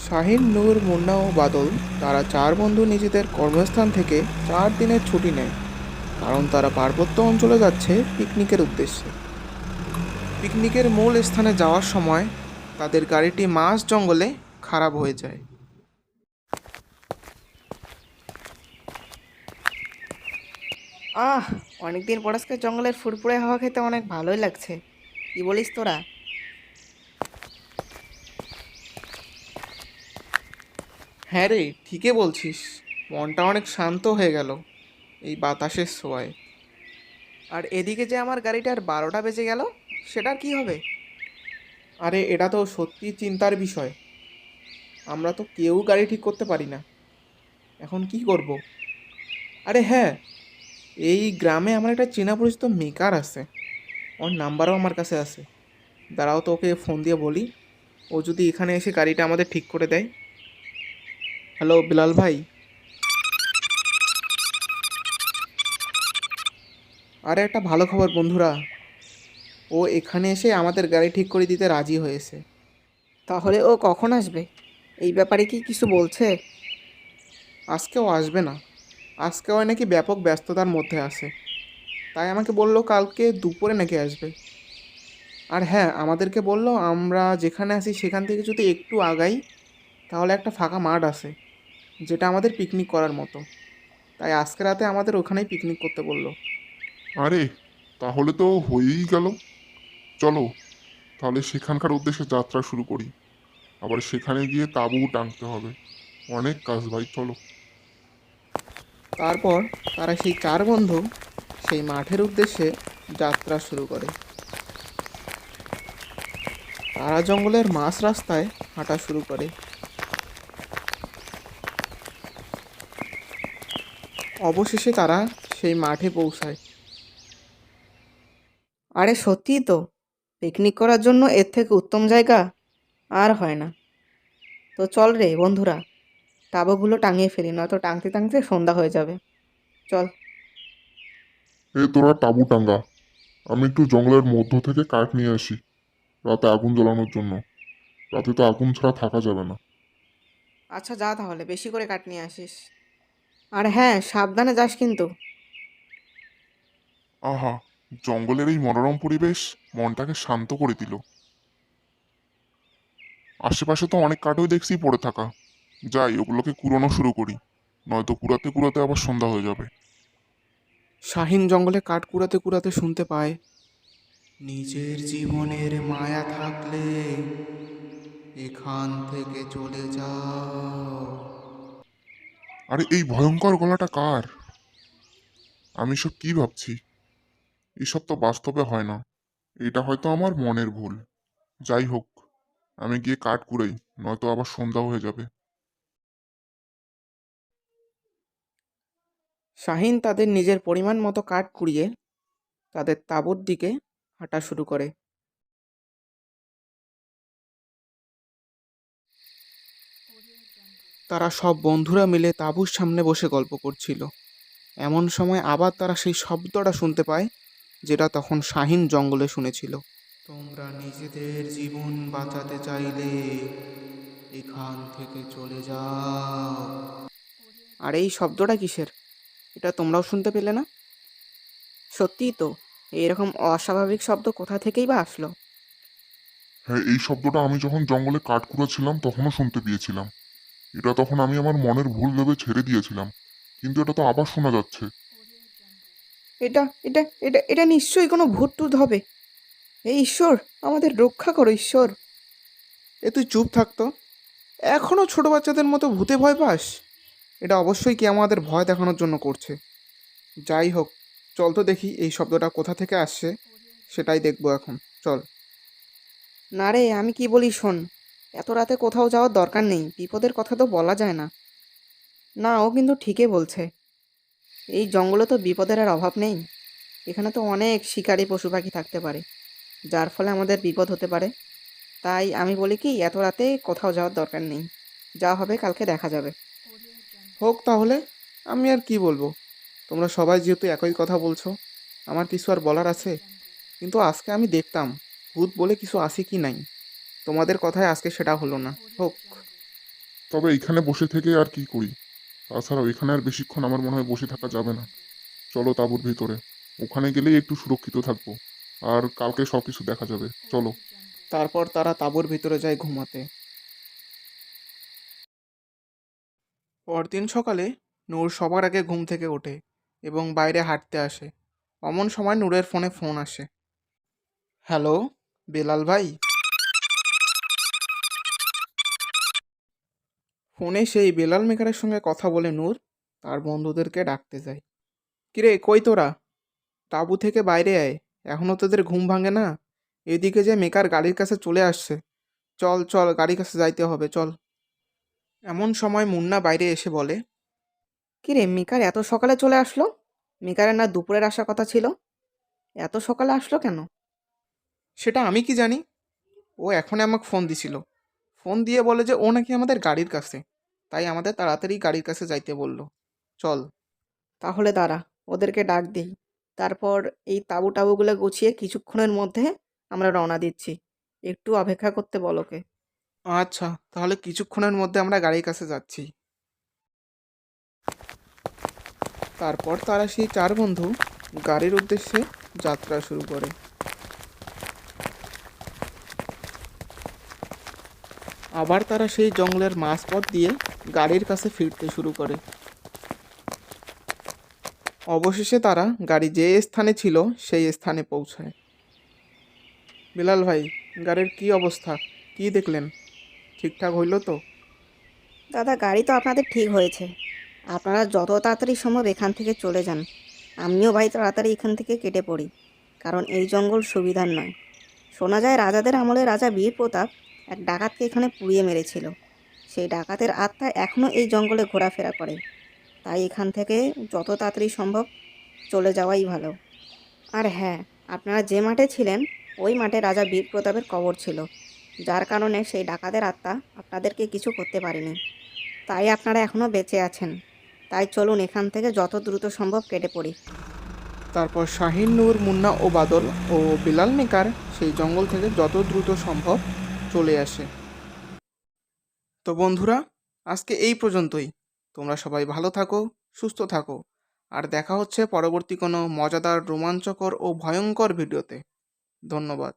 শাহিন, নূর, মুন্না ও বাদল তারা চার বন্ধু নিজেদের কর্মস্থান থেকে 4 দিনের ছুটি নেয়, কারণ তারা পার্বত্য অঞ্চলে যাচ্ছে পিকনিকের উদ্দেশ্যে। পিকনিকের মূল স্থানে যাওয়ার সময় তাদের গাড়িটি মাঝ জঙ্গলে খারাপ হয়ে যায়। আহ অনেকদিন পর আজকে জঙ্গলের ফুরফুরে হাওয়া খেতে অনেক ভালোই লাগছে। কি বলিস তোরা? হ্যাঁ রে, ঠিকই বলছিস। মনটা অনেক শান্ত হয়ে গেল এই বাতাসের ছোঁয়ায়। আর এদিকে যে আমার গাড়িটার 12টা বেজে গেল, সেটার কি হবে? আরে এটা তো সত্যি চিন্তার বিষয়। আমরা তো কেউ গাড়ি ঠিক করতে পারি না। এখন কি করব? আরে হ্যাঁ, এই গ্রামে আমার একটা চেনা পরিচিত মেকার আছে। ওর নাম্বারও আমার কাছে আছে। দাঁড়াও তো ওকে ফোন দিয়ে বলি, ও যদি এখানে এসে গাড়িটা আমাদের ঠিক করে দেয়। হ্যালো বিলাল ভাই। আরে একটা ভালো খবর বন্ধুরা, ও এখানে এসে আমাদের গাড়ি ঠিক করে দিতে রাজি হয়েছে। তাহলে ও কখন আসবে? এই ব্যাপারে কি কিছু বলছে? আজকেও আসবে না। আজকেও নাকি ব্যাপক ব্যস্ততার মধ্যে আছে। তাই আমাকে বললো কালকে দুপুরে নাকি আসবে। আর হ্যাঁ, আমাদেরকে বললো আমরা যেখানে আছি সেখান থেকে যদি একটু আগাই তাহলে একটা ফাঁকা মাঠ আছে, যেটা আমাদের পিকনিক করার মতো। তাই আজকে রাতে আমাদের ওখানেই পিকনিক করতে বললো। আরে, তাহলে তো হয়েই গেল। চলো, তাহলে সেখানকার উদ্দেশ্যে যাত্রা শুরু করি। আবার সেখানে গিয়ে তাঁবু টাঙতে হবে। অনেক কাজ ভাই, চলো। তারপর তারা সেই চার বন্ধু সেই মাঠের উদ্দেশ্যে যাত্রা শুরু করে। তারা জঙ্গলের মাঝ রাস্তায় হাঁটা শুরু করে। অবশেষে তারা সেই মাঠে পৌঁছায়। আরে সত্যিই তো, পিকনিক করার জন্য এর থেকে উত্তম জায়গা আর হয় না। তো চল রে বন্ধুরা, তাঁবুগুলো টাঙিয়ে ফেলি, নয়তো টাঙতে টাঙতে সন্ধ্যা হয়ে যাবে। চল। তোরা তাঁবু টাঙ্গা। আমি একটু জঙ্গলের মধ্য থেকে কাঠ নিয়ে আসি রাতে আগুন জ্বালানোর জন্য। রাতে তো আগুন ছাড়া থাকা যাবে না। আচ্ছা যা, তাহলে বেশি করে কাট নিয়ে আসিস। আর হ্যাঁ, সাবধানে যাস কিন্তু। আহা, জঙ্গলের এই মনোরম পরিবেশ মনটাকে শান্ত করে দিল। আশেপাশে তো অনেক কাঠই দেখছি পড়ে থাকা। যাই, ওগুলোকে কুড়ানো শুরু করি, নয়তো কুড়াতে কুড়াতে আবার সন্ধ্যা হয়ে যাবে। শাহিন জঙ্গলে কাঠ কুড়াতে কুড়াতে শুনতে পায়, নিজের জীবনের মায়া থাকলে এখান থেকে চলে যাও। আরে, এই ভয়ঙ্কর গলাটা কার? আমি সব কি ভাবছি? এসব তো বাস্তবে হয় না। এটা হয়তো আমার মনের ভুল। যাই হোক, আমি গিয়ে কাঠ কুড়াই, নয়তো আবার সন্ধ্যা হয়ে যাবে। শাহিন তাদের নিজের পরিমাণ মতো কাঠ কুড়িয়ে তাদের তাঁবুর দিকে হাঁটা শুরু করে। তারা সব বন্ধুরা মিলে তাঁবুর সামনে বসে গল্প করছিল। এমন সময় আবার তারা সেই শব্দটা শুনতে পায়, যেটা তখন শাহিন জঙ্গলে শুনেছিল। তোমরা নিজেদের জীবন বাঁচাতে চাইলে এখান থেকে চলে যাও। আর এই শব্দটা কিসের? এটা তোমরাও শুনতে পেলে না? সত্যিই তো, এইরকম অস্বাভাবিক শব্দ কোথা থেকেই বা আসলো? হ্যাঁ, এই শব্দটা আমি যখন জঙ্গলে কাঠ কুড়াচ্ছিলাম তখনও শুনতে পেয়েছিলাম। এটা তখন আমি আমার মনের ভুল ভেবে ছেড়ে দিয়েছিলাম, কিন্তু এটা তো আবার শোনা যাচ্ছে। এটা এটা এটা এটা নিশ্চয়ই কোনো ভূত টুত হবে। হে ঈশ্বর, আমাদের রক্ষা করো ঈশ্বর। এ তুই চুপ থাকতো। এখনও ছোট বাচ্চাদের মতো ভূতে ভয় পাস? এটা অবশ্যই কি আমাদের ভয় দেখানোর জন্য করছে। যাই হোক, চল তো দেখি এই শব্দটা কোথা থেকে আসছে, সেটাই দেখবো এখন। চল। না রে, আমি কি বলি শোন, এত রাতে কোথাও যাওয়ার দরকার নেই, বিপদের কথা তো বলা যায় না। না, ও কিন্তু ঠিকই বলছে। এই জঙ্গলে তো বিপদের আর অভাব নেই। এখানে তো অনেক শিকারী পশু পাখি থাকতে পারে, যার ফলে আমাদের বিপদ হতে পারে। তাই আমি বলি কি, এত রাতে কোথাও যাওয়ার দরকার নেই। যা হবে কালকে দেখা যাবে। হোক তাহলে, আমি আর কি বলবো। তোমরা সবাই যেহেতু একই কথা বলছো, আমার কিছু আর বলার আছে? কিন্তু আজকে আমি দেখতাম ভূত বলে কিছু আছে কি নাই। তোমাদের কথায় আজকে সেটা হলো না। হোক। তবে এইখানে বসে থেকে আর কি করি? তাছাড়াও এখানে আর বেশিক্ষণ আমার মনে হয় বসে থাকা যাবে না। চলো তাঁবুর ভিতরে, ওখানে গেলেই একটু সুরক্ষিত থাকবো, আর কালকে সব কিছু দেখা যাবে। চলো। তারপর তারা তাঁবুর ভিতরে যায় ঘুমাতে। পরদিন সকালে নূর সবার আগে ঘুম থেকে ওঠে এবং বাইরে হাঁটতে আসে। অমন সময় নূরের ফোনে ফোন আসে। হ্যালো, বেলাল ভাই? ফোনে সেই বেলাল মেকারের সঙ্গে কথা বলে নূর তার বন্ধুদেরকে ডাকতে যায়। কিরে, কই তোরা? তাঁবু থেকে বাইরে আয়, এখনও তোদের ঘুম ভাঙে না? এদিকে যে মেকার গাড়ির কাছে চলে আসছে। চল চল, গাড়ির কাছে যাইতে হবে, চল। এমন সময় মুন্না বাইরে এসে বলে, কি রে, মেকার এত সকালে চলে আসলো? মেকারের না দুপুরের আসার কথা ছিল? এত সকালে আসলো কেন? সেটা আমি কি জানি, ও এখনই আমাকে ফোন দিছিল। ফোন দিয়ে বলে যে ও নাকি আমাদের গাড়ির কাছে, তাই আমাদের তাড়াতাড়ি গাড়ির কাছে যাইতে বলল। চল। তাহলে দাঁড়া, ওদেরকে ডাক দিই। তারপর এই তাঁবু টাবুগুলো গুছিয়ে কিছুক্ষণের মধ্যে আমরা রওনা দিচ্ছি। একটু অপেক্ষা করতে বলোকে। আচ্ছা, তাহলে কিছুক্ষণের মধ্যে আমরা গাড়ির কাছে যাচ্ছি। তারপর তারা সেই চার বন্ধু গাড়ির উদ্দেশ্যে যাত্রা শুরু করে। আবার তারা সেই জঙ্গলের মাঝপথ দিয়ে গাড়ির কাছে ফিরতে শুরু করে। অবশেষে তারা গাড়ি যে স্থানে ছিল সেই স্থানে পৌঁছায়। বিলাল ভাই, গাড়ির কি অবস্থা? কি দেখলেন? ঠিকঠাক হইল তো? দাদা, গাড়ি তো আপনাদের ঠিক হয়েছে। আপনারা যত তাড়াতাড়ি সম্ভব এখান থেকে চলে যান। আমিও ভাই তাড়াতাড়ি এখান থেকে কেটে পড়ি, কারণ এই জঙ্গল সুবিধার নয়। শোনা যায় রাজাদের আমলে রাজা বীর প্রতাপ এক ডাকাতকে এখানে পুড়িয়ে মেরেছিল। সেই ডাকাতের আত্মা এখনও এই জঙ্গলে ঘোরাফেরা করে। তাই এখান থেকে যত তাড়াতাড়ি সম্ভব চলে যাওয়াই ভালো। আর হ্যাঁ, আপনারা যে মাঠে ছিলেন ওই মাঠে রাজা বীর প্রতাপের কবর ছিল, যার কারণে সেই ডাকাতের আত্মা আপনাদেরকে কিছু করতে পারেনি। তাই আপনারা এখনও বেঁচে আছেন। তাই চলুন এখান থেকে যত দ্রুত সম্ভব কেটে পড়ি। তারপর শাহিন, নূর, মুন্না ও বাদল ও বিলাল মেকার সেই জঙ্গল থেকে যত দ্রুত সম্ভব চলে আসে। তো বন্ধুরা, আজকে এই পর্যন্তই। তোমরা সবাই ভালো থাকো, সুস্থ থাকো, আর দেখা হচ্ছে পরবর্তী কোনো মজাদার, রোমাঞ্চকর ও ভয়ঙ্কর ভিডিওতে। ধন্যবাদ।